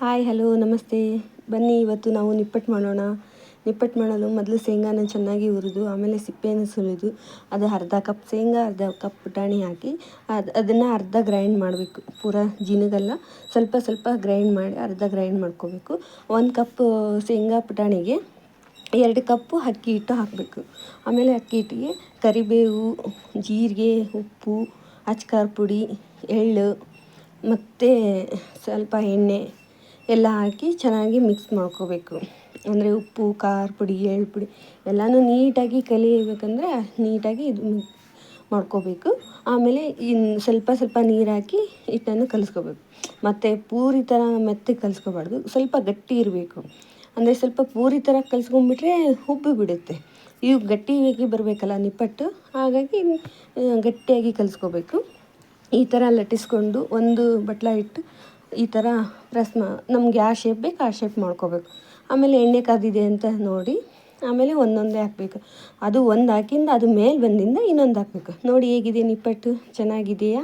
Hi hello ನಮಸ್ತೆ. ಬನ್ನಿ ಇವತ್ತು ನಾವು ನಿಪ್ಪಟ್ಟು ಮಾಡೋಣ. ನಿಪ್ಪಟ್ಟು ಮಾಡಲು ಮೊದಲು ಶೇಂಗಾನ ಚೆನ್ನಾಗಿ ಹುರಿದು ಆಮೇಲೆ ಸಿಪ್ಪೆಯನ್ನು ಸುಲಿದು ಅದು ಅರ್ಧ ಕಪ್ ಶೇಂಗಾ ಅರ್ಧ ಕಪ್ ಪುಟಾಣಿ ಹಾಕಿ ಅದನ್ನು ಅರ್ಧ ಗ್ರೈಂಡ್ ಮಾಡಬೇಕು. ಪೂರಾ ಜಿನಗಲ್ಲ, ಸ್ವಲ್ಪ ಸ್ವಲ್ಪ ಗ್ರೈಂಡ್ ಮಾಡಿ ಅರ್ಧ ಗ್ರೈಂಡ್ ಮಾಡ್ಕೋಬೇಕು. 1 ಕಪ್ ಶೇಂಗಾ ಪುಟಾಣಿಗೆ 2 ಕಪ್ಪು ಅಕ್ಕಿ ಹಿಟ್ಟು ಹಾಕಬೇಕು. ಆಮೇಲೆ ಅಕ್ಕಿ ಹಿಟ್ಟಿಗೆ ಕರಿಬೇವು, ಜೀರಿಗೆ, ಉಪ್ಪು, ಅಚ್ಕಾರ ಪುಡಿ, ಎಳ್ಳು ಮತ್ತು ಸ್ವಲ್ಪ ಎಣ್ಣೆ ಎಲ್ಲ ಹಾಕಿ ಚೆನ್ನಾಗಿ ಮಿಕ್ಸ್ ಮಾಡ್ಕೋಬೇಕು. ಅಂದರೆ ಉಪ್ಪು, ಖಾರ ಪುಡಿ, ಎಳ್ಳು ಪುಡಿ ಎಲ್ಲನೂ ನೀಟಾಗಿ ಕಲಿಯಬೇಕಂದ್ರೆ ನೀಟಾಗಿ ಇದು ಮಾಡ್ಕೋಬೇಕು. ಆಮೇಲೆ ಸ್ವಲ್ಪ ಸ್ವಲ್ಪ ನೀರು ಹಾಕಿ ಹಿಟ್ಟನ್ನು ಕಲಿಸ್ಕೋಬೇಕು. ಮತ್ತು ಪೂರಿ ಥರ ಮೆತ್ತಗೆ ಕಲಿಸ್ಕೋಬಾರ್ದು, ಸ್ವಲ್ಪ ಗಟ್ಟಿ ಇರಬೇಕು. ಅಂದರೆ ಸ್ವಲ್ಪ ಪೂರಿ ಥರ ಕಲಿಸ್ಕೊಂಡ್ಬಿಟ್ರೆ ಉಬ್ಬಿ ಬಿಡುತ್ತೆ. ಇವು ಗಟ್ಟಿಯಾಗಿ ಬರಬೇಕಲ್ಲ ನಿಪ್ಪಟ್ಟು, ಹಾಗಾಗಿ ಗಟ್ಟಿಯಾಗಿ ಕಲಿಸ್ಕೋಬೇಕು. ಈ ಥರ ಲಟ್ಟಿಸ್ಕೊಂಡು ಒಂದು ಬಟ್ಲ ಇಟ್ಟು ಈ ಥರ ನಮ್ಗೆ ಯಾವ ಶೇಪ್ ಬೇಕು ಆ ಶೇಪ್ ಮಾಡ್ಕೋಬೇಕು. ಆಮೇಲೆ ಎಣ್ಣೆ ಕಾದಿದೆ ಅಂತ ನೋಡಿ ಆಮೇಲೆ ಒಂದೊಂದೇ ಹಾಕಬೇಕು. ಅದು ಒಂದು ಹಾಕಿಂದ ಅದು ಮೇಲೆ ಬಂದಿಂದ ಇನ್ನೊಂದು ಹಾಕಬೇಕು. ನೋಡಿ ಹೇಗಿದೆ ನಿಪ್ಪಟ್ಟು, ಚೆನ್ನಾಗಿದೆಯಾ?